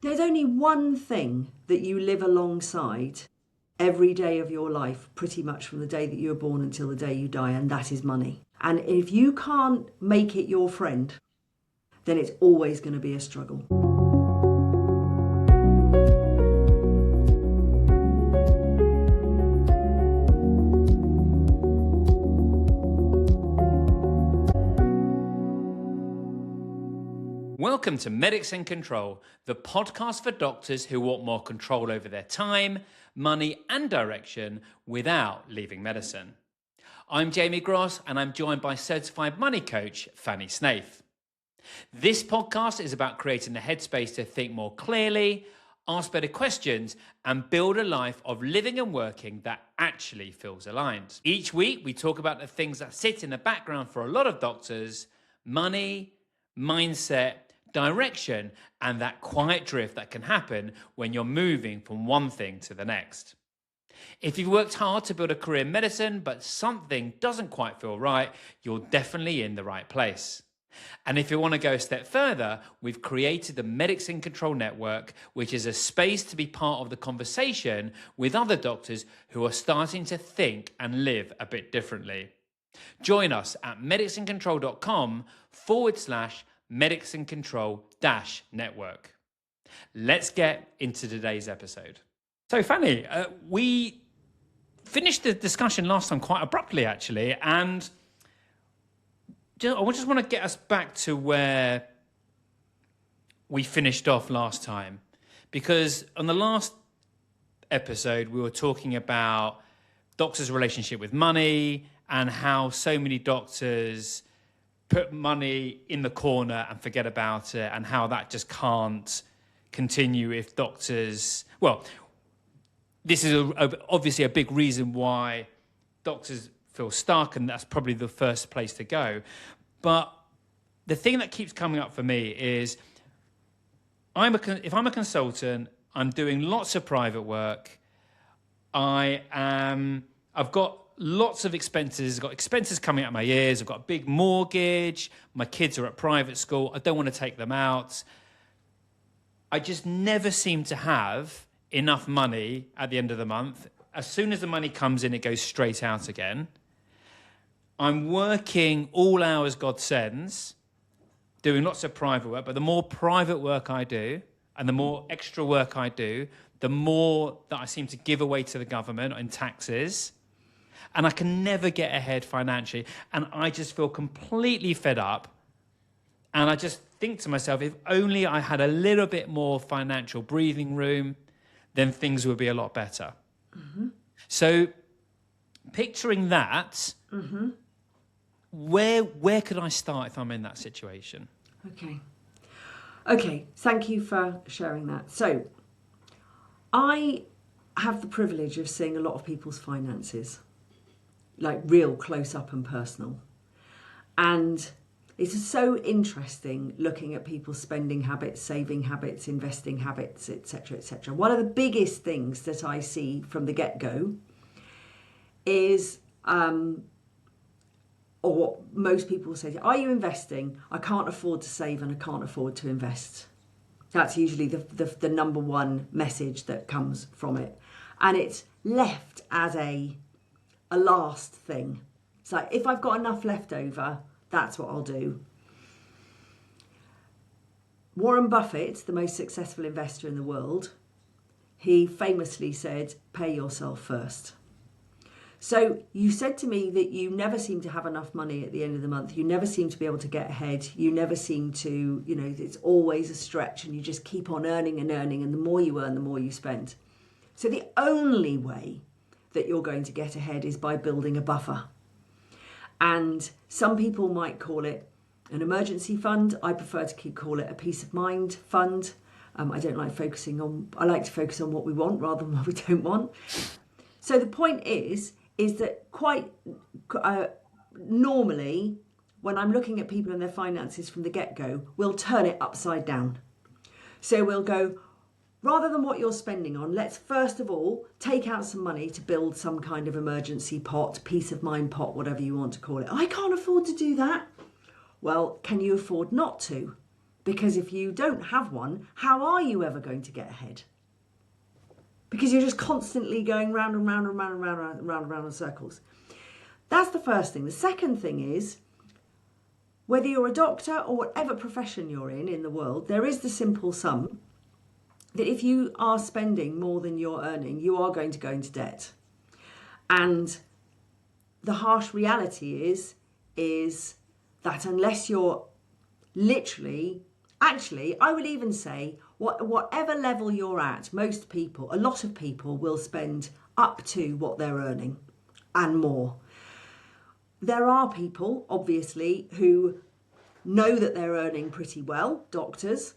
There's only one thing that you live alongside every day of your life, pretty much from the day that you were born until the day you die, and that is money. And if you can't make it your friend, then it's always going to be a struggle. Welcome to Medics in Control, the podcast for doctors who want more control over their time, money, and direction without leaving medicine. I'm Jamie Gross, and I'm joined by certified money coach Fanny Snaith. This podcast is about creating the headspace to think more clearly, ask better questions, and build a life of living and working that actually feels aligned. Each week, we talk about the things that sit in the background for a lot of doctors: money, mindset, direction, and that quiet drift that can happen when you're moving from one thing to the next. If you've worked hard to build a career in medicine, but something doesn't quite feel right, you're definitely in the right place. And if you want to go a step further, we've created the Medics in Control Network, which is a space to be part of the conversation with other doctors who are starting to think and live a bit differently. Join us at medicsincontrol.com/Medics in Control -network. Let's get into today's episode. So Fanny, we finished the discussion last time quite abruptly actually, and I just want to get us back to where we finished off last time, because on the last episode we were talking about doctors' relationship with money and how so many doctors put money in the corner and forget about it, and how that just can't continue if doctors... Well, this is obviously a big reason why doctors feel stuck, and that's probably the first place to go. But the thing that keeps coming up for me is if I'm a consultant, I'm doing lots of private work, I've got lots of expenses. I've got expenses coming out of my ears. I've got a big mortgage. My kids are at private school. I don't want to take them out. I just never seem to have enough money at the end of the month. As soon as the money comes in, it goes straight out again. I'm working all hours God sends, doing lots of private work. But the more private work I do and the more extra work I do, the more that I seem to give away to the government in taxes. And I can never get ahead financially. And I just feel completely fed up. And I just think to myself, if only I had a little bit more financial breathing room, then things would be a lot better. Mm-hmm. So picturing that, mm-hmm. where could I start if I'm in that situation? Okay, thank you for sharing that. So I have the privilege of seeing a lot of people's finances, like real close up and personal. And it's so interesting looking at people's spending habits, saving habits, investing habits, etc., etc. One of the biggest things that I see from the get-go is, or what most people say, are you investing? I can't afford to save and I can't afford to invest. That's usually the number one message that comes from it. And it's left as a last thing. It's like, if I've got enough left over, that's what I'll do. Warren Buffett, the most successful investor in the world, he famously said, pay yourself first. So you said to me that you never seem to have enough money at the end of the month. You never seem to be able to get ahead. You never seem to, it's always a stretch and you just keep on earning, and the more you earn, the more you spend. So the only way that you're going to get ahead is by building a buffer. And some people might call it an emergency fund. I prefer to call it a peace of mind fund. I like to focus on what we want rather than what we don't want. So the point is that quite normally, when I'm looking at people and their finances from the get-go, we'll turn it upside down. So we'll go, rather than what you're spending on, let's first of all take out some money to build some kind of emergency pot, peace of mind pot, whatever you want to call it. I can't afford to do that. Well, can you afford not to? Because if you don't have one, how are you ever going to get ahead? Because you're just constantly going round and round and round and round and round and round in circles. That's the first thing. The second thing is, whether you're a doctor or whatever profession you're in the world, there is the simple sum that if you are spending more than you're earning, you are going to go into debt. And the harsh reality is that unless you're literally, actually, I would even say, whatever level you're at, most people, a lot of people will spend up to what they're earning and more. There are people, obviously, who know that they're earning pretty well, doctors,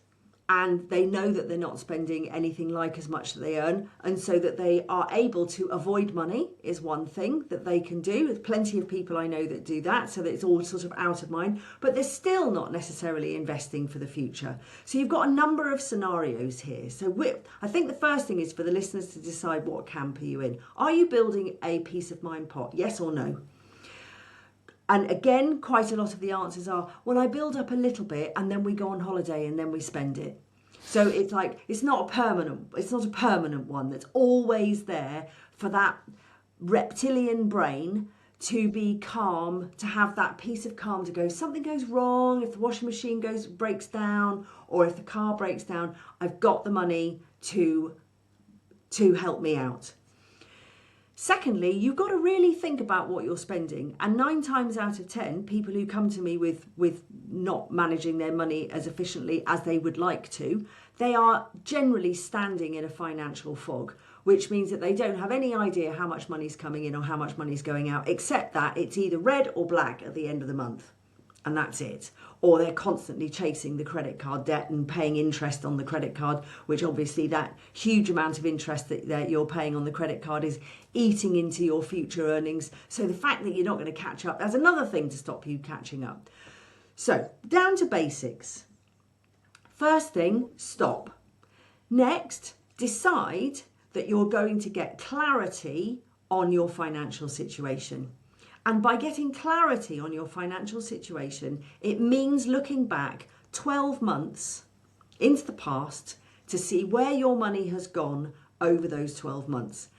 and they know that they're not spending anything like as much that they earn, and so that they are able to avoid money is one thing that they can do. There's plenty of people I know that do that, so that it's all sort of out of mind, but they're still not necessarily investing for the future. So you've got a number of scenarios here. So I think the first thing is for the listeners to decide what camp are you in. Are you building a peace of mind pot? Yes or no? And again, quite a lot of the answers are, well, I build up a little bit and then we go on holiday and then we spend it. So it's like, it's not a permanent one that's always there for that reptilian brain to be calm, to have that piece of calm, to go, something goes wrong, if the washing machine breaks down, or if the car breaks down, I've got the money to help me out. Secondly, you've got to really think about what you're spending. And 9 times out of 10, people who come to me with not managing their money as efficiently as they would like to, they are generally standing in a financial fog, which means that they don't have any idea how much money's coming in or how much money's going out, except that it's either red or black at the end of the month. And that's it. Or they're constantly chasing the credit card debt and paying interest on the credit card, which obviously that huge amount of interest that you're paying on the credit card is eating into your future earnings. So the fact that you're not going to catch up, that's another thing to stop you catching up. So down to basics. First thing, stop. Next, decide that you're going to get clarity on your financial situation. And by getting clarity on your financial situation, it means looking back 12 months into the past to see where your money has gone over those 12 months.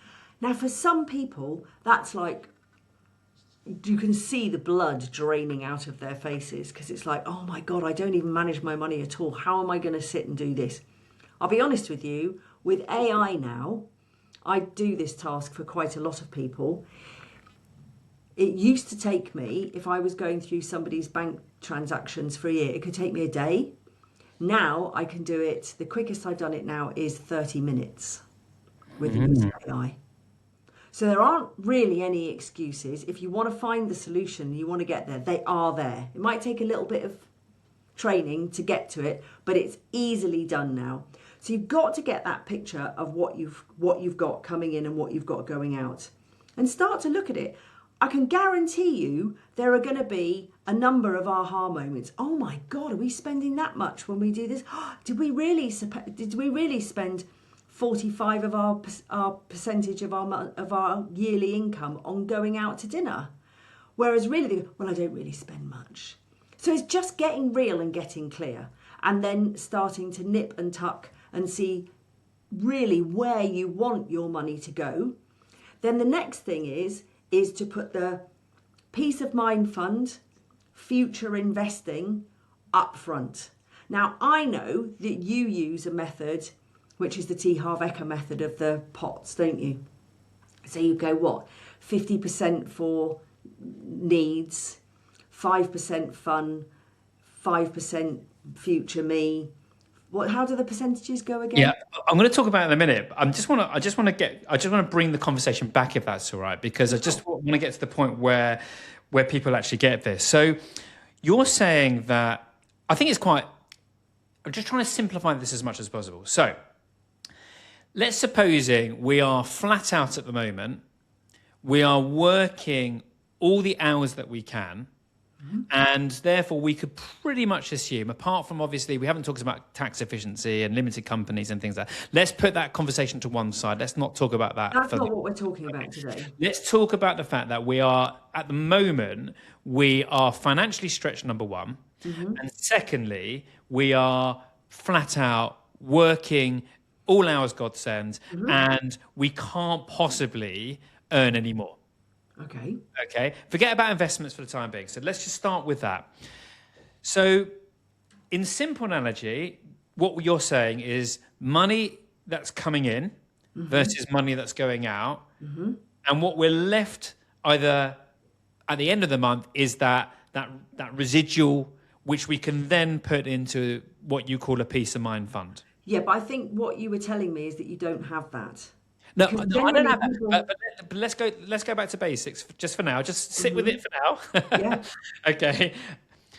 Now, for some people, that's like, you can see the blood draining out of their faces because it's like, oh my God, I don't even manage my money at all. How am I going to sit and do this? I'll be honest with you, with AI now, I do this task for quite a lot of people. It used to take me, if I was going through somebody's bank transactions for a year, it could take me a day. Now I can do it, the quickest I've done it now is 30 minutes with the use of AI. So there aren't really any excuses. If you want to find the solution, you want to get there, they are there. It might take a little bit of training to get to it, but it's easily done now. So you've got to get that picture of what you've got coming in and what you've got going out, and start to look at it. I can guarantee you there are going to be a number of aha moments. Oh my God, are we spending that much when we do this? Did we really spend 45 of our percentage of our yearly income on going out to dinner? Whereas really, well, I don't really spend much. So it's just getting real and getting clear, and then starting to nip and tuck and see really where you want your money to go. Then the next thing is to put the peace of mind fund, future investing up front. Now, I know that you use a method, which is the T. Harv Eker method of the pots, don't you? So you go, 50% for needs, 5% fun, 5% future me. How do the percentages go again? Yeah, I'm going to talk about it in a minute. I just want to bring the conversation back, if that's all right, because I just want to get to the point where people actually get this. So you're saying that, I think I'm just trying to simplify this as much as possible. So let's supposing we are flat out at the moment. We are working all the hours that we can. And therefore, we could pretty much assume, apart from obviously, we haven't talked about tax efficiency and limited companies and things like that. Let's put that conversation to one side. Let's not talk about that. That's not what we're talking about today. Let's talk about the fact that we are, at the moment, we are financially stretched, number one. And secondly, we are flat out working all hours God sends, and we can't possibly earn any more. Okay. Okay, forget about investments for the time being. So let's just start with that. So, in simple analogy, what you're saying is money that's coming in versus money that's going out, and what we're left either at the end of the month is that residual, which we can then put into what you call a peace of mind fund. Yeah, but I think what you were telling me is that you don't have that. No, Because I don't generally have that. people- But let's go back to basics just for now. Just sit with it for now. Yeah. Okay.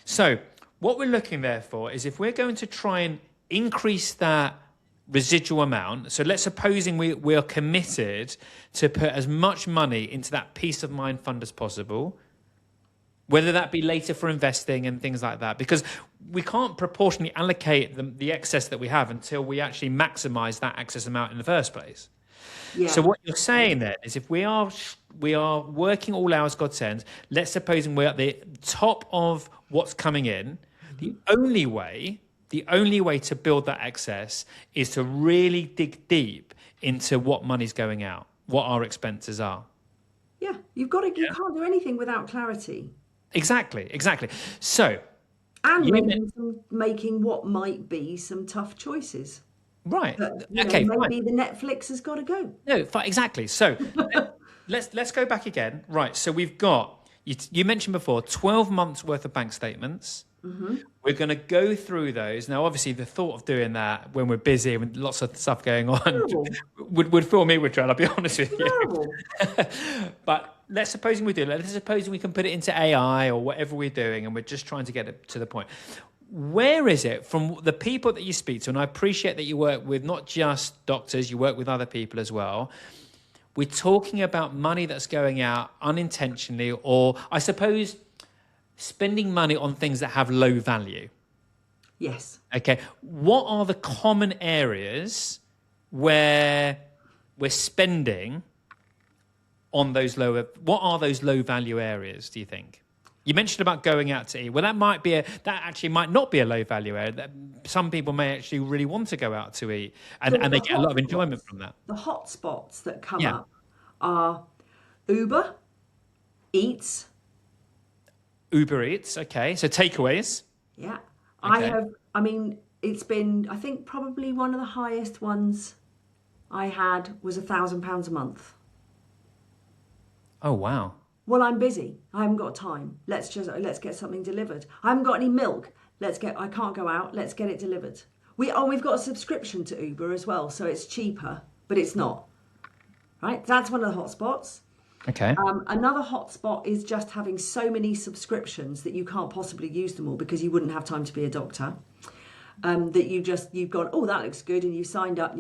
So what we're looking there for is if we're going to try and increase that residual amount. So let's supposing we are committed to put as much money into that peace of mind fund as possible, whether that be later for investing and things like that, because we can't proportionally allocate the excess that we have until we actually maximize that excess amount in the first place. Yeah. So what you're saying then is if we are working all hours God sends, let's suppose we're at the top of what's coming in, the only way to build that excess is to really dig deep into what money's going out, what our expenses are. Yeah, you can't do anything without clarity. Exactly. So, And making what might be some tough choices. right. But, Okay, maybe fine. the Netflix has got to go. No, exactly. So let's go back again. Right. So we've got, you mentioned before, 12 months worth of bank statements. We're going to go through those. Now, obviously, the thought of doing that when we're busy with lots of stuff going on would fill me with dread, I'll be honest with you. But let's suppose we do. Let's suppose we can put it into AI or whatever we're doing, and we're just trying to get it to the point. Where is it from the people that you speak to? And I appreciate that you work with not just doctors, you work with other people as well. We're talking about money that's going out unintentionally, or I suppose spending money on things that have low value. Yes. Okay. What are the common areas where we're spending on those what are those low value areas, do you think? You mentioned about going out to eat. Well, that actually might not be a low value area. Some people may actually really want to go out to eat, and they get a lot of enjoyment from that. The hot spots that come up are Uber Eats. Uber Eats, okay. So takeaways. Yeah. Okay. It's been, I think probably one of the highest ones I had was £1,000 a month. Oh, wow. Well, I'm busy. I haven't got time. Let's get something delivered. I haven't got any milk. I can't go out. Let's get it delivered. We've got a subscription to Uber as well, so it's cheaper, but it's not. Right? That's one of the hot spots. Okay. Another hot spot is just having so many subscriptions that you can't possibly use them all because you wouldn't have time to be a doctor. That you've gone, oh, that looks good, and you've signed up.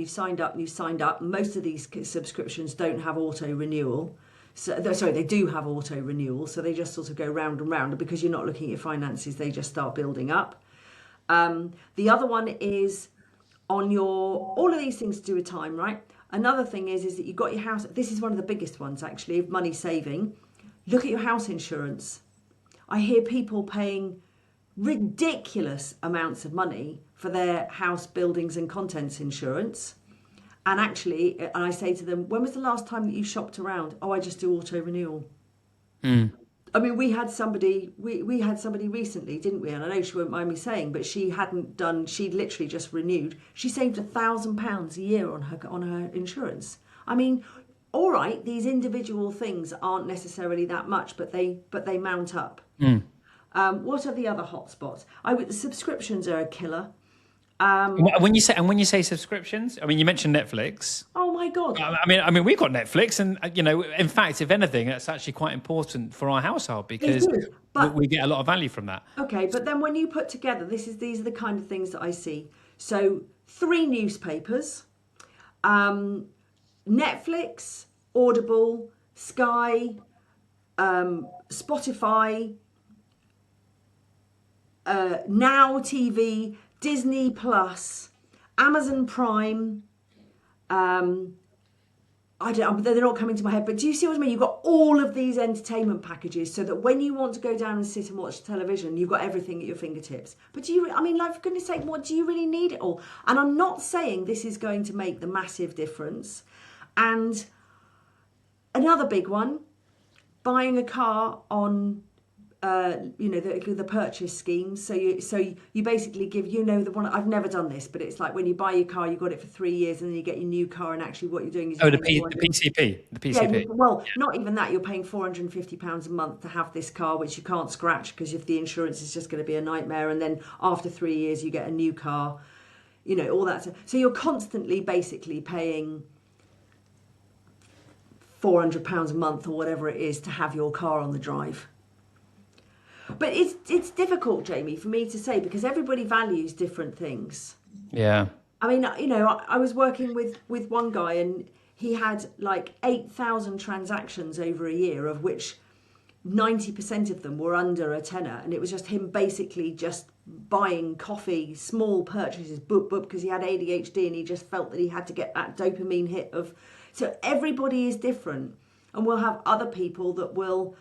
Most of these subscriptions don't have auto renewal. Sorry, they do have auto renewal, so they just sort of go round and round, and because you're not looking at your finances, they just start building up. The other one is all of these things to do with time, right? Another thing is that you've got your house. This is one of the biggest ones, actually, of money saving. Look at your house insurance. I hear people paying ridiculous amounts of money for their house buildings and contents insurance. And actually, I say to them, when was the last time that you shopped around? Oh, I just do auto renewal. I mean, we had somebody recently, didn't we? And I know she won't mind me saying, but she'd literally just renewed. She saved £1,000 a year on her insurance. I mean, all right, these individual things aren't necessarily that much, but they mount up. What are the other hotspots? The subscriptions are a killer. When you say subscriptions, I mean, you mentioned Netflix. Oh my God! I mean, we've got Netflix, and in fact, if anything, that's actually quite important for our household because we get a lot of value from that. Okay, but then when you put together, these are the kind of things that I see. So 3 newspapers, Netflix, Audible, Sky, Spotify, Now TV, Disney Plus, Amazon Prime, they're not coming to my head, but do you see what I mean? You've got all of these entertainment packages so that when you want to go down and sit and watch television, you've got everything at your fingertips. But like, for goodness sake, what do you really need it all? And I'm not saying this is going to make the massive difference. And another big one, buying a car on the purchase schemes. So you basically give, the one, I've never done this, but it's like when you buy your car, you've got it for 3 years and then you get your new car, and actually what you're doing is... The PCP. The PCP. Yeah, not even that. You're paying £450 a month to have this car, which you can't scratch because if the insurance is just going to be a nightmare. And then after 3 years, you get a new car, all that. So you're constantly basically paying £400 a month or whatever it is to have your car on the drive. But it's difficult, Jamie, for me to say because everybody values different things. Yeah. I mean, I was working with one guy and he had like 8,000 transactions over a year, of which 90% of them were under a tenner. And it was just him basically just buying coffee, small purchases, because he had ADHD and he just felt that he had to get that dopamine hit of... So everybody is different. And we'll have other people that will...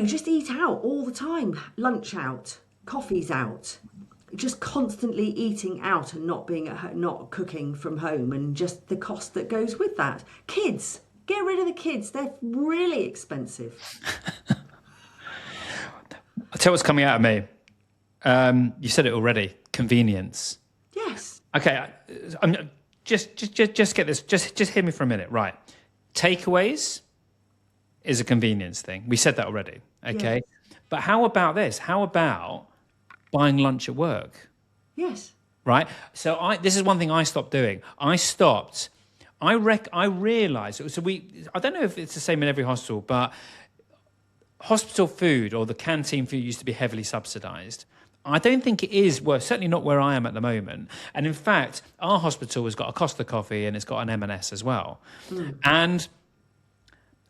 just eat out all the time, lunch out, coffees out, just constantly eating out and not being at home, not cooking from home, and just the cost that goes with that. Kids, get rid of the kids. They're really expensive. I'll tell you what's coming out of me. You said it already, convenience. Yes. Okay, I'm just get this, just hear me for a minute, right? Takeaways is a convenience thing. We said that already, okay? Yes. But how about this? How about buying lunch at work? Yes. Right? So this is one thing I stopped doing. I realised, I don't know if it's the same in every hospital, but hospital food or the canteen food used to be heavily subsidised. I don't think it is, well, certainly not where I am at the moment. And in fact, our hospital has got a Costa coffee and it's got an M&S as well. Mm. And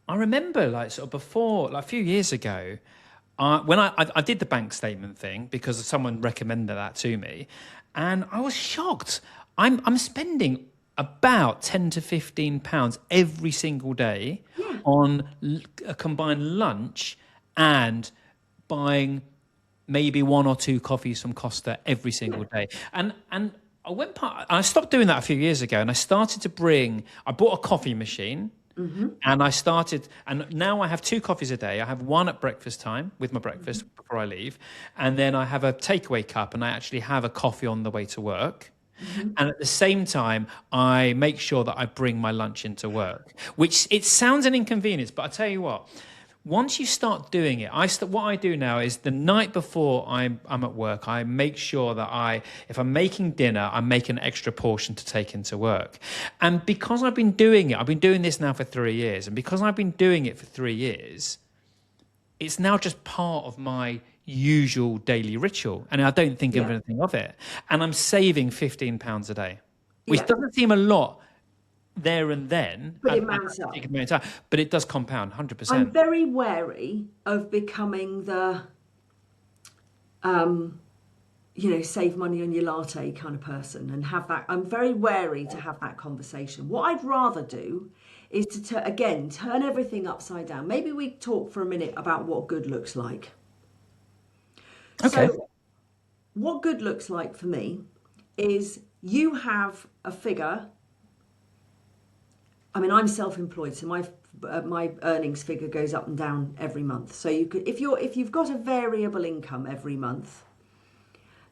I remember before, a few years ago, when I did the bank statement thing because someone recommended that to me, and I was shocked. I'm spending about £10 to £15 every single day on a combined lunch and buying maybe 1 or 2 coffees from Costa every single day. And I stopped doing that a few years ago, and I bought a coffee machine. Mm-hmm. And now I have 2 coffees a day. I have one at breakfast time with my breakfast before I leave. And then I have a takeaway cup and I actually have a coffee on the way to work. Mm-hmm. And at the same time, I make sure that I bring my lunch into work, which it sounds an inconvenience, but I tell you what, once you start doing it, what I do now is the night before I'm at work, I make sure that if I'm making dinner, I make an extra portion to take into work. And because I've been doing this now for 3 years, and because I've been doing it for 3 years, it's now just part of my usual daily ritual. And I don't think of anything of it. And I'm saving £15 a day, which doesn't seem a lot there and then, but it mounts up. But it does compound 100%. I'm very wary of becoming the, save money on your latte kind of person and have that. I'm very wary to have that conversation. What I'd rather do is to turn everything upside down. Maybe we talk for a minute about what good looks like. Okay. So, what good looks like for me is you have a figure. I mean, I'm self-employed, so my earnings figure goes up and down every month. So if you've got a variable income every month,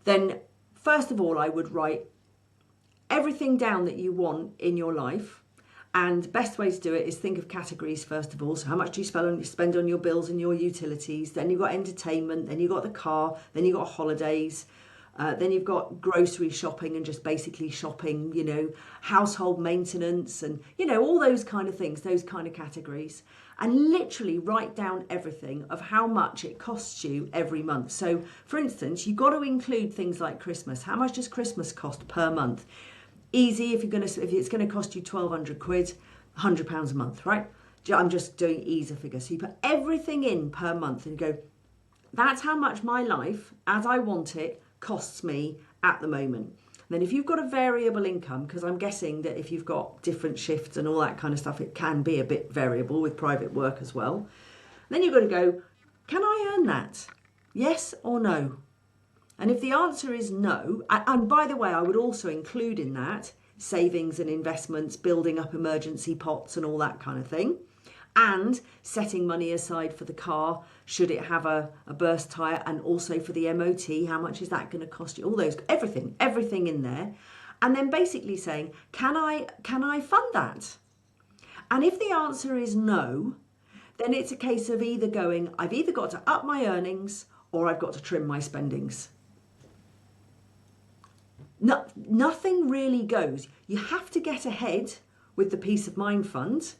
then first of all, I would write everything down that you want in your life. And the best way to do it is think of categories first of all. So how much do you spend on your bills and your utilities? Then you've got entertainment. Then you've got the car. Then you've got holidays. Then you've got grocery shopping and just basically shopping, household maintenance and, all those kind of things, those kind of categories. And literally write down everything of how much it costs you every month. So, for instance, you've got to include things like Christmas. How much does Christmas cost per month? Easy, if it's going to cost you 1,200 quid, £100 a month, right? I'm just doing easy figures. So you put everything in per month and you go, that's how much my life, as I want it, costs me at the moment. Then if you've got a variable income, because I'm guessing that if you've got different shifts and all that kind of stuff, it can be a bit variable with private work as well. Then you've got to go, can I earn that? Yes or no? And if the answer is no, and by the way, I would also include in that savings and investments, building up emergency pots and all that kind of thing, and setting money aside for the car should it have a burst tyre, and also for the MOT, how much is that going to cost you? All those, everything in there. And then basically saying, can I fund that? And if the answer is no, then it's a case of either going, I've either got to up my earnings or I've got to trim my spendings. No, nothing really goes. You have to get ahead with the peace of mind fund.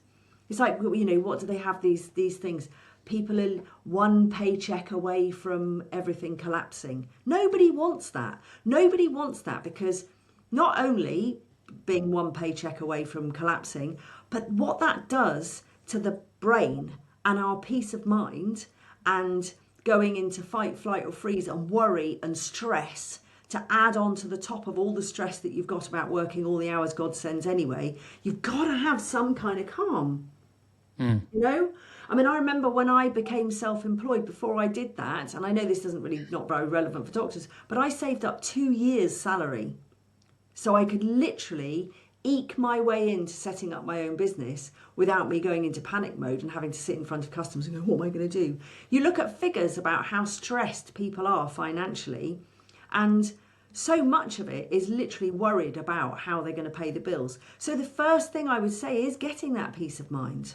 It's like, what do they have these things? People are one paycheck away from everything collapsing. Nobody wants that. Nobody wants that, because not only being one paycheck away from collapsing, but what that does to the brain and our peace of mind, and going into fight, flight or freeze and worry and stress, to add on to the top of all the stress that you've got about working all the hours God sends anyway, you've got to have some kind of calm. I remember when I became self-employed, before I did that, and I know this not very relevant for doctors, but I saved up 2 years' salary so I could literally eke my way into setting up my own business without me going into panic mode and having to sit in front of customers and go, what am I going to do? You look at figures about how stressed people are financially, and so much of it is literally worried about how they're going to pay the bills. So the first thing I would say is getting that peace of mind.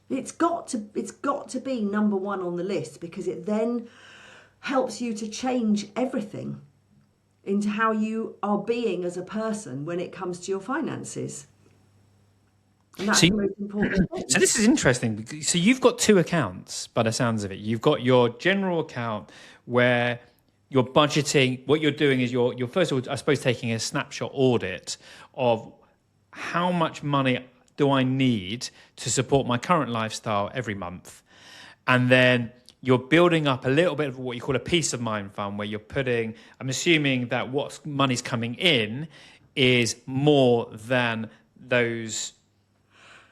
It's got to be number one on the list, because it then helps you to change everything into how you are being as a person when it comes to your finances. And that's the most important thing. So this is interesting. So you've got two accounts, by the sounds of it. You've got your general account where you're budgeting. What you're doing is you're first of all, I suppose, taking a snapshot audit of how much money do I need to support my current lifestyle every month. And then you're building up a little bit of what you call a peace of mind fund, where you're putting, I'm assuming that what money's coming in is more than those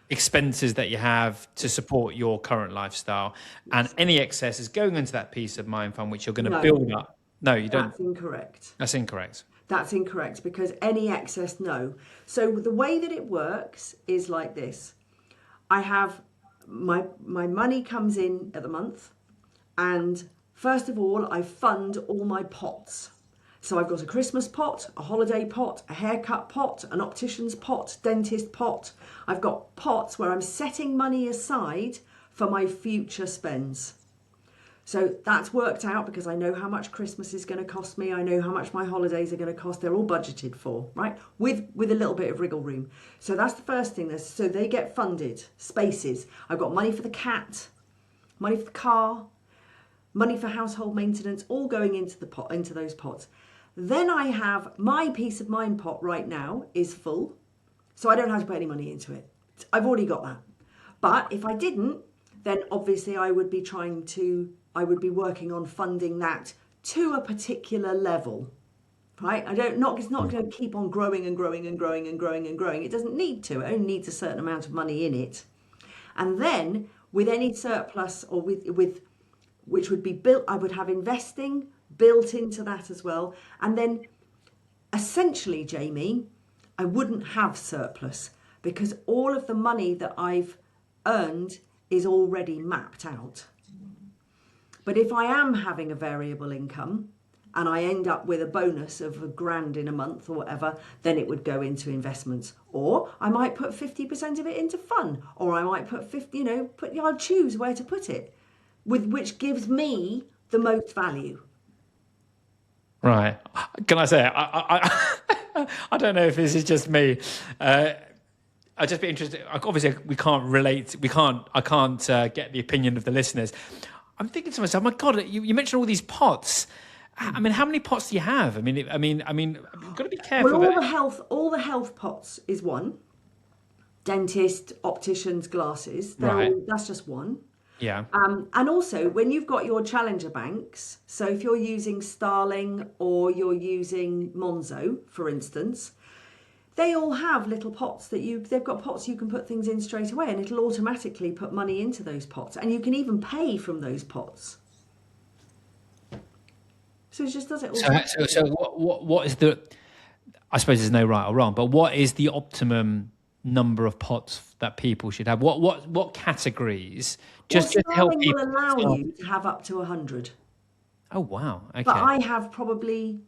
expenses that you have to support your current lifestyle. And any excess is going into that peace of mind fund, which you're going to build up. No, you don't. That's incorrect. That's incorrect. That's incorrect, because any excess, no. So the way that it works is like this. I have my money comes in at the month, and first of all, I fund all my pots. So I've got a Christmas pot, a holiday pot, a haircut pot, an optician's pot, dentist pot. I've got pots where I'm setting money aside for my future spends. So that's worked out, because I know how much Christmas is going to cost me. I know how much my holidays are going to cost. They're all budgeted for, right? With a little bit of wriggle room. So that's the first thing. So they get funded. Spaces. I've got money for the cat, money for the car, money for household maintenance, all going into those pots. Then I have my peace of mind pot right now is full. So I don't have to put any money into it. I've already got that. But if I didn't, then obviously I would be working on funding that to a particular level, right? It's not going to keep on growing and growing and growing and growing and growing. It doesn't need to. It only needs a certain amount of money in it. And then with any surplus, or with which would be built, I would have investing built into that as well. And then essentially, Jamie, I wouldn't have surplus, because all of the money that I've earned is already mapped out. But if I am having a variable income and I end up with a bonus of £1,000 in a month or whatever, then it would go into investments. Or I might put 50% of it into fun, or I might put 50, I'll choose where to put it, which gives me the most value. Right. Can I say, I don't know if this is just me. I'd just be interested. Obviously, we can't relate. I can't get the opinion of the listeners. I'm thinking to myself, my God, you mentioned all these pots. I mean, how many pots do you have? I mean, you've got to be careful. Well, all the health pots is one. Dentist, opticians, glasses. Right. That's just one. Yeah. And also, when you've got your challenger banks, so if you're using Starling or you're using Monzo, for instance, they all have little pots they've got pots you can put things in straight away, and it'll automatically put money into those pots, and you can even pay from those pots. So it just does it all. So what is the? I suppose there's no right or wrong, but what is the optimum number of pots that people should have? What categories? Just to help Starling people. will allow you to have up to 100. Oh wow! Okay. But I have probably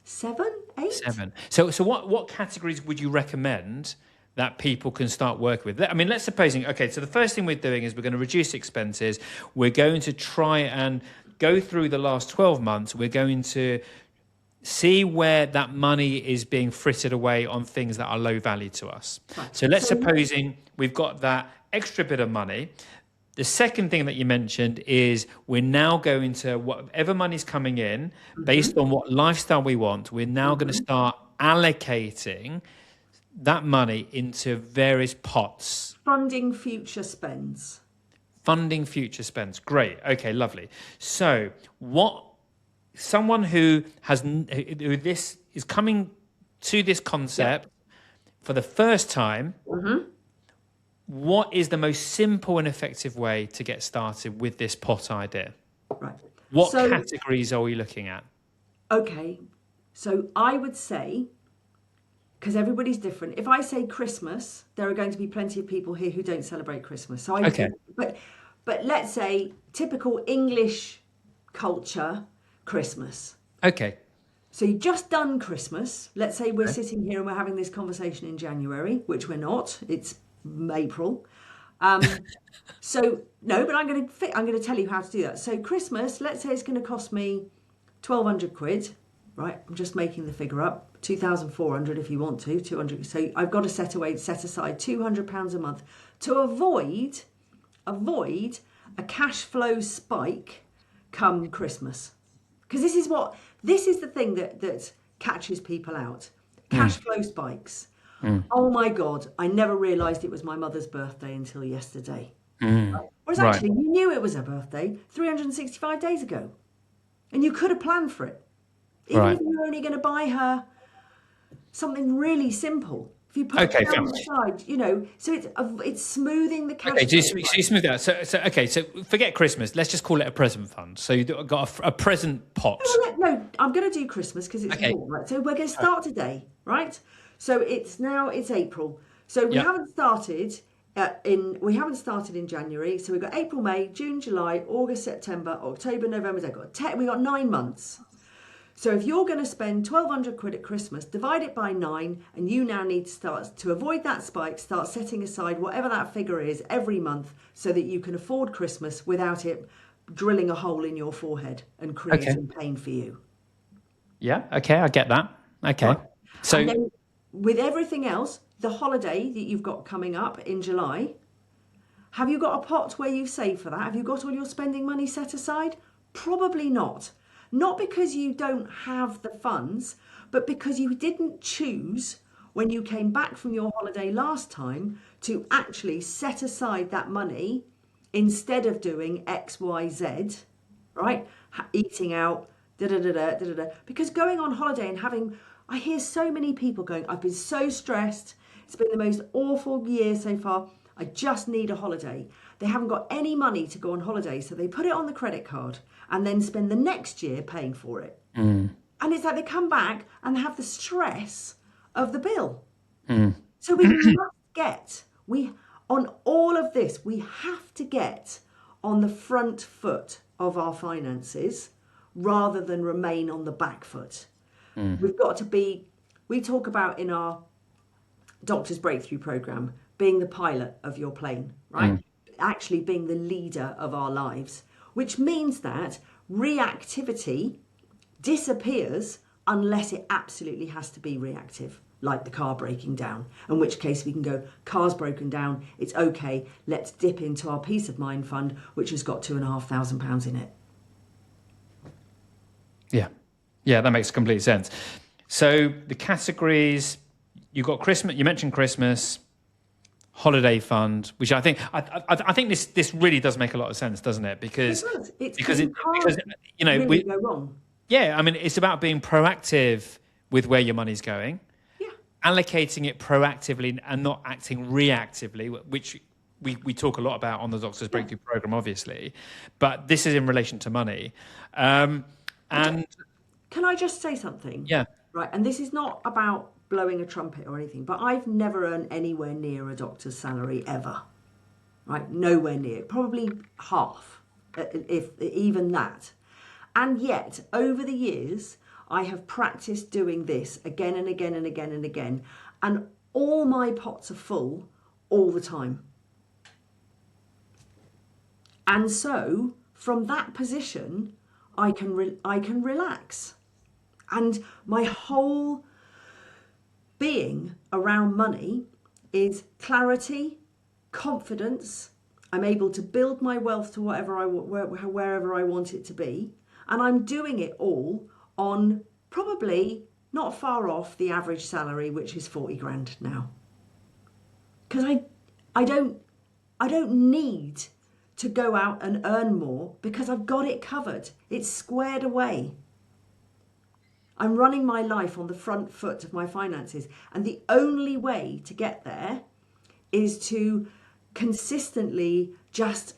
7, 8. 7. So what categories would you recommend that people can start working with? I mean, let's supposing, okay, so the first thing we're doing is we're going to reduce expenses. We're going to try and go through the last 12 months. We're going to see where that money is being frittered away on things that are low value to us. Right. So let's supposing we've got that extra bit of money. The second thing that you mentioned is we're now going to, whatever money's coming in, based on what lifestyle we want, we're now going to start allocating that money into various pots. Funding future spends. Funding future spends. Great. Okay, lovely. So someone who this is coming to this concept for the first time, what is the most simple and effective way to get started with this pot idea? Right. What categories are we looking at? Okay, so I would say, because everybody's different, if I say Christmas, there are going to be plenty of people here who don't celebrate Christmas. So but let's say typical English culture, Christmas. Okay. So you've just done Christmas. Let's say we're sitting here and we're having this conversation in January, which we're not. It's April. So no, but I'm going to tell you how to do that. So Christmas, let's say it's going to cost me 1,200 quid, right? I'm just making the figure up. 2,400 if you want to, 200. So I've got to set aside £200 a month to avoid a cash flow spike come Christmas. Because this is the thing that catches people out. Cash flow spikes. Oh my God, I never realised it was my mother's birthday until yesterday. Whereas actually, you knew it was her birthday 365 days ago. And you could have planned for it. Even if you were only going to buy her something really simple. If you put it down the side, so it's smoothing the cash. Okay, so you smooth that. So forget Christmas. Let's just call it a present fund. So you've got a present pot. No, I'm going to do Christmas because it's important, right? So we're going to start today, right? So it's April. So we haven't started in January. So we've got April, May, June, July, August, September, October, November. We've got 9 months. So if you're going to spend 1,200 quid at Christmas, divide it by 9, and you now need to avoid that spike, start setting aside whatever that figure is every month so that you can afford Christmas without it drilling a hole in your forehead and creating pain for you. Yeah, okay, I get that. Okay. Right. So and then with everything else, the holiday that you've got coming up in July, have you got a pot where you save for that? Have you got all your spending money set aside? Probably not. Not because you don't have the funds, but because you didn't choose when you came back from your holiday last time to actually set aside that money instead of doing X, Y, Z, right? Eating out, Because going on holiday and I hear so many people going, I've been so stressed. It's been the most awful year so far. I just need a holiday. They haven't got any money to go on holiday, so they put it on the credit card and then spend the next year paying for it. And it's like they come back and have the stress of the bill. So we must on all of this, we have to get on the front foot of our finances rather than remain on the back foot. We've got to we talk about in our Doctor's Breakthrough Programme, being the pilot of your plane, right? Actually being the leader of our lives, which means that reactivity disappears unless it absolutely has to be reactive, like the car breaking down, in which case we can go, car's broken down, it's okay, let's dip into our peace of mind fund, which has got £2,500 in it. Yeah, that makes complete sense. So the categories, you've got Christmas, you mentioned Christmas, holiday fund, which I think this really does make a lot of sense, doesn't it? Because It does. because you know really go wrong. yeah, I mean, it's about being proactive with where your money's going, Yeah. allocating it proactively and not acting reactively, which we talk a lot about on the Doctor's Breakthrough Program, obviously. But this is in relation to money. And Can I just say something? yeah, Right, and this is not about blowing a trumpet or anything, but I've never earned anywhere near a doctor's salary ever. Right, nowhere near, probably half, if even that. And yet, over the years, I have practiced doing this again and again and again and again, and all my pots are full all the time. And so, from that position, I can relax. And my whole being around money is clarity, confidence. I'm able to build my wealth to wherever I want it to be. And I'm doing it all on probably not far off the average salary, which is 40 grand now. Because I don't need to go out and earn more because I've got it covered. It's squared away. I'm running my life on the front foot of my finances. And the only way to get there is to consistently just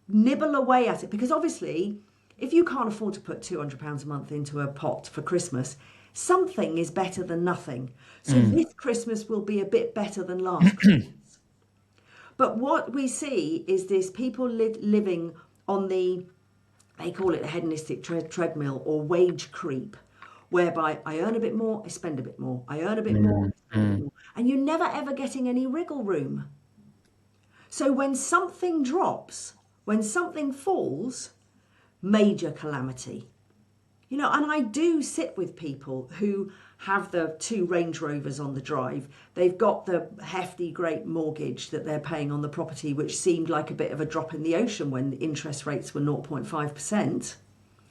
nibble away at it. Because obviously, if you can't afford to put £200 a month into a pot for Christmas, something is better than nothing. So this Christmas will be a bit better than last Christmas. But what we see is this people living on they call it the hedonistic treadmill or wage creep, whereby I earn a bit more, I spend a bit more. I earn a bit more, I spend a bit more. And you're never ever getting any wriggle room. So when something drops, when something falls, major calamity. You know, and I do sit with people who have the 2 Range Rovers on the drive. They've got the hefty, great mortgage that they're paying on the property, which seemed like a bit of a drop in the ocean when the interest rates were 0.5%.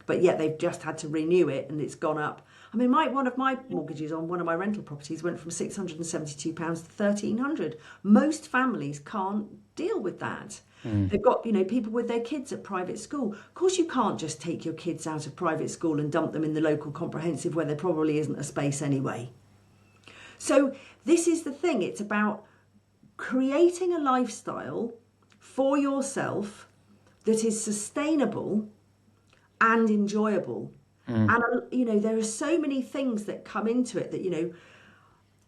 But yet they've just had to renew it and it's gone up. I mean, one of my mortgages on one of my rental properties went from £672 to £1,300. Most families can't deal with that. They've got, people with their kids at private school. Of course, you can't just take your kids out of private school and dump them in the local comprehensive where there probably isn't a space anyway. So this is the thing. It's about creating a lifestyle for yourself that is sustainable and enjoyable. And, there are so many things that come into it that,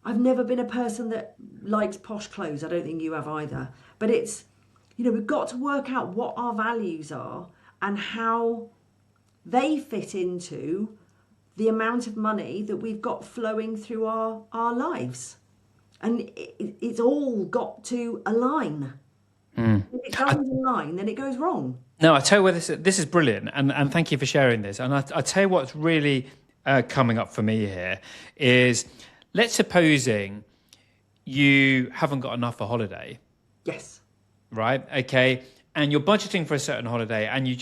I've never been a person that likes posh clothes. I don't think you have either. But it's, we've got to work out what our values are and how they fit into the amount of money that we've got flowing through our lives. And it's all got to align. If it doesn't align, then it goes wrong. No, I tell you what, this is brilliant, and thank you for sharing this. And I tell you what's really coming up for me here is, let's supposing you haven't got enough for holiday. Yes. Right. Okay. And you're budgeting for a certain holiday, and you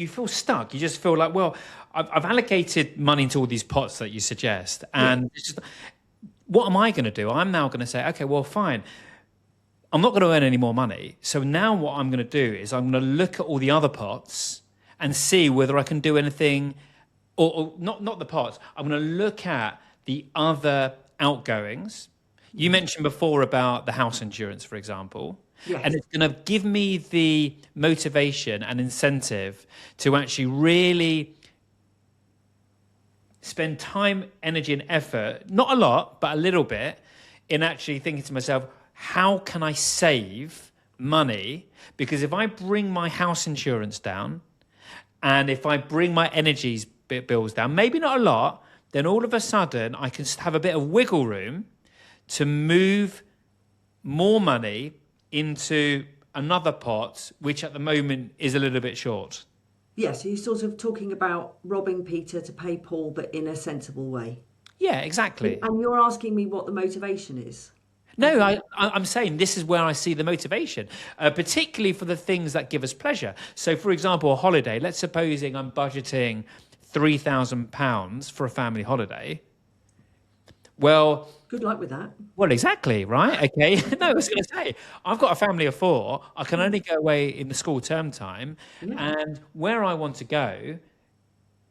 feel stuck. You just feel like, well, I've allocated money to all these pots that you suggest, and it's just, what am I going to do? I'm now going to say, okay, well, fine. I'm not going to earn any more money. So now what I'm going to do is I'm going to look at all the other pots and see whether I can do anything, or not the pots. I'm going to look at the other outgoings. You mentioned before about the house insurance, for example. Yes. And it's going to give me the motivation and incentive to actually really spend time, energy, and effort, not a lot, but a little bit, in actually thinking to myself, how can I save money? Because if I bring my house insurance down, and if I bring my energy bills down, maybe not a lot, then all of a sudden I can have a bit of wiggle room to move more money into another pot, which at the moment is a little bit short. Yes, you're sort of talking about robbing Peter to pay Paul, but in a sensible way. Yeah, exactly. And you're asking me what the motivation is. No, I'm saying this is where I see the motivation, particularly for the things that give us pleasure. So, for example, a holiday. Let's supposing I'm budgeting £3,000 for a family holiday. Well, Good luck with that. well, exactly, right? Okay. No, I was going to say, I've got a family of 4. I can only go away in the school term time, Yeah. and where I want to go,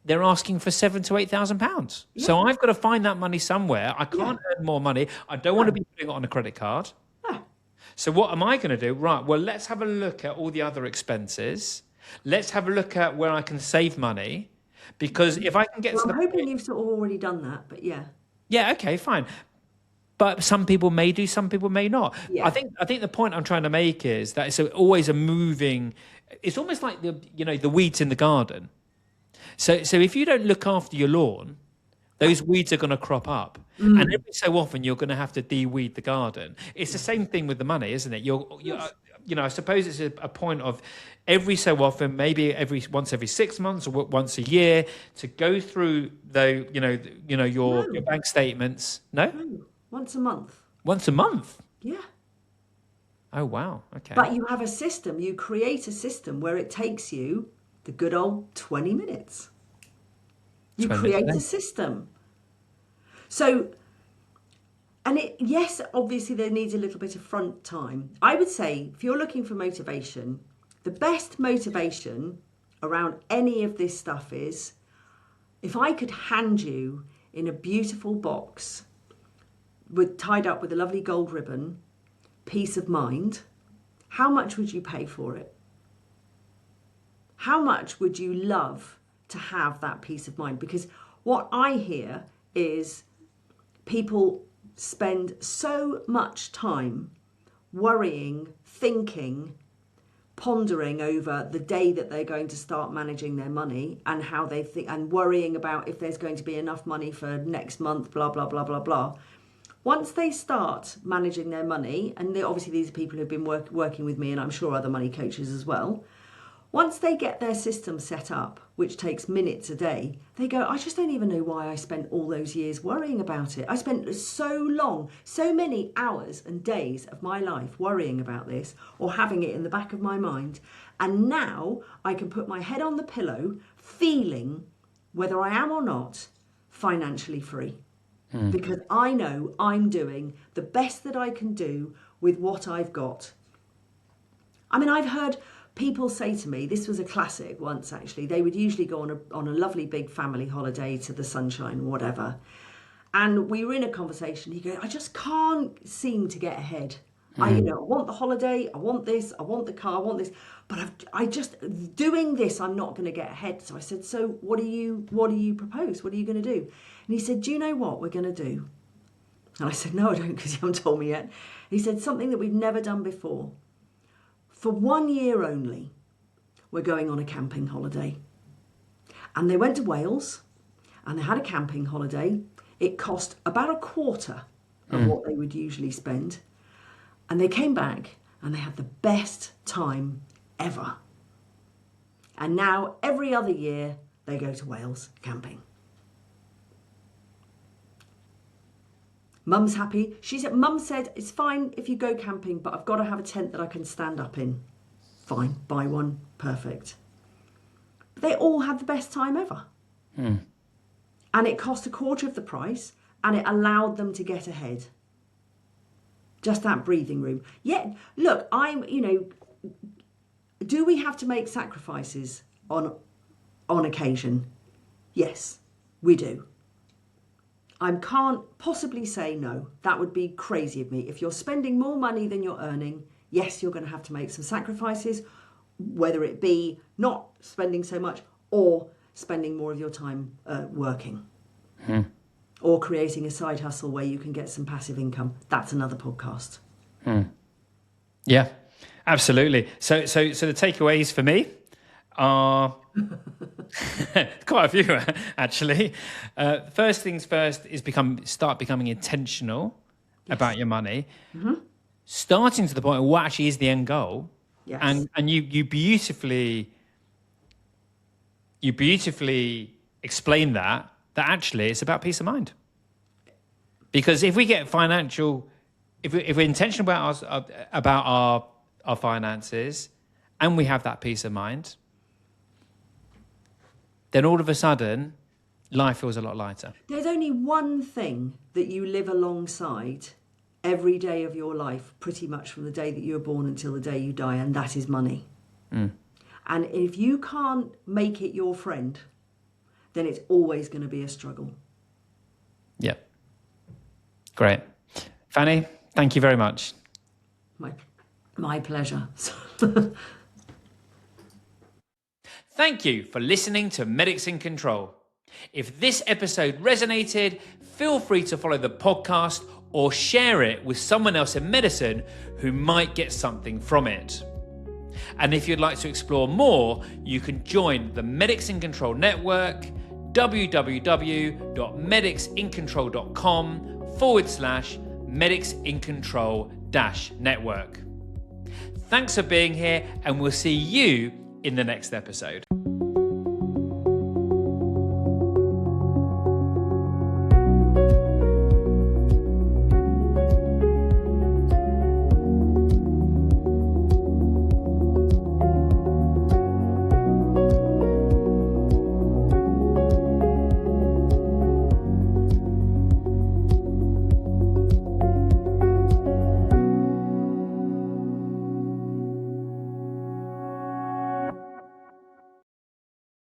they're asking for £7,000 to £8,000. Yeah. So I've got to find that money somewhere. I can't earn more money. I don't want to No. be putting it on a credit card. No. So what am I going to do? Right. Well, let's have a look at all the other expenses. Let's have a look at where I can save money, because if I can get Well, to I'm the hoping point, you've sort of already done that, but yeah. yeah, okay, fine. But some people may do, some people may not. Yeah. I think the point I'm trying to make is that it's always a moving. It's almost like the weeds in the garden. So if you don't look after your lawn, those weeds are going to crop up, and every so often you're going to have to de-weed the garden. It's the same thing with the money, isn't it? I suppose it's a point of every so often, maybe once every 6 months or once a year, to go through your bank statements. No, No. Once a month. once a month. Yeah. Oh wow, okay. But you have a system. You create a system where it takes you the good old 20 minutes. You 20 create a minutes. system. So, and yes, obviously there needs a little bit of front time. I would say if you're looking for motivation, the best motivation around any of this stuff is if I could hand you in a beautiful box tied up with a lovely gold ribbon, peace of mind, how much would you pay for it? How much would you love to have that peace of mind? Because what I hear is people spend so much time worrying, thinking, pondering over the day that they're going to start managing their money and how they think, and worrying about if there's going to be enough money for next month, blah, blah, blah, blah, blah. Once they start managing their money, and obviously these are people who've been working with me, and I'm sure other money coaches as well, once they get their system set up, which takes minutes a day, they go, I just don't even know why I spent all those years worrying about it. I spent so many hours and days of my life worrying about this or having it in the back of my mind. And now I can put my head on the pillow feeling, whether I am or not, financially free. Because I know I'm doing the best that I can do with what I've got. I mean, I've heard people say to me, this was a classic once actually, they would usually go on a lovely big family holiday to the sunshine, whatever. And we were in a conversation, he goes, I just can't seem to get ahead. I want the holiday, I want this, I want the car, I want this, but I just, doing this, I'm not going to get ahead. So I said, so what do you propose? What are you going to do? And he said, do you know what we're going to do? And I said, no, I don't, because you haven't told me yet. He said, something that we've never done before. For 1 year only, we're going on a camping holiday. And they went to Wales and they had a camping holiday. It cost about a quarter of what they would usually spend. And they came back and they had the best time ever. And now every other year they go to Wales camping. Mum's happy. Mum said, it's fine if you go camping, but I've got to have a tent that I can stand up in. Fine, buy one, perfect. They all had the best time ever. And it cost a quarter of the price, and it allowed them to get ahead. Just that breathing room. Yet, look, do we have to make sacrifices on occasion? Yes, we do. I can't possibly say no. That would be crazy of me. If you're spending more money than you're earning, yes, you're going to have to make some sacrifices, whether it be not spending so much or spending more of your time working. Or creating a side hustle where you can get some passive income. That's another podcast. Yeah, absolutely. So the takeaways for me are quite a few, actually. First things first is start becoming intentional about your money. Starting to the point of what actually is the end goal. Yes. And you beautifully explain that actually it's about peace of mind. Because if we get if we're intentional about our finances and we have that peace of mind, then all of a sudden life feels a lot lighter. There's only one thing that you live alongside every day of your life, pretty much from the day that you were born until the day you die, and that is money. And if you can't make it your friend, then it's always going to be a struggle. Yeah. Great. Fanny, thank you very much. My pleasure. Thank you for listening to Medics in Control. If this episode resonated, feel free to follow the podcast or share it with someone else in medicine who might get something from it. And if you'd like to explore more, you can join the Medics in Control network, www.medicsincontrol.com/Medics in Control-network. Thanks for being here, and we'll see you in the next episode.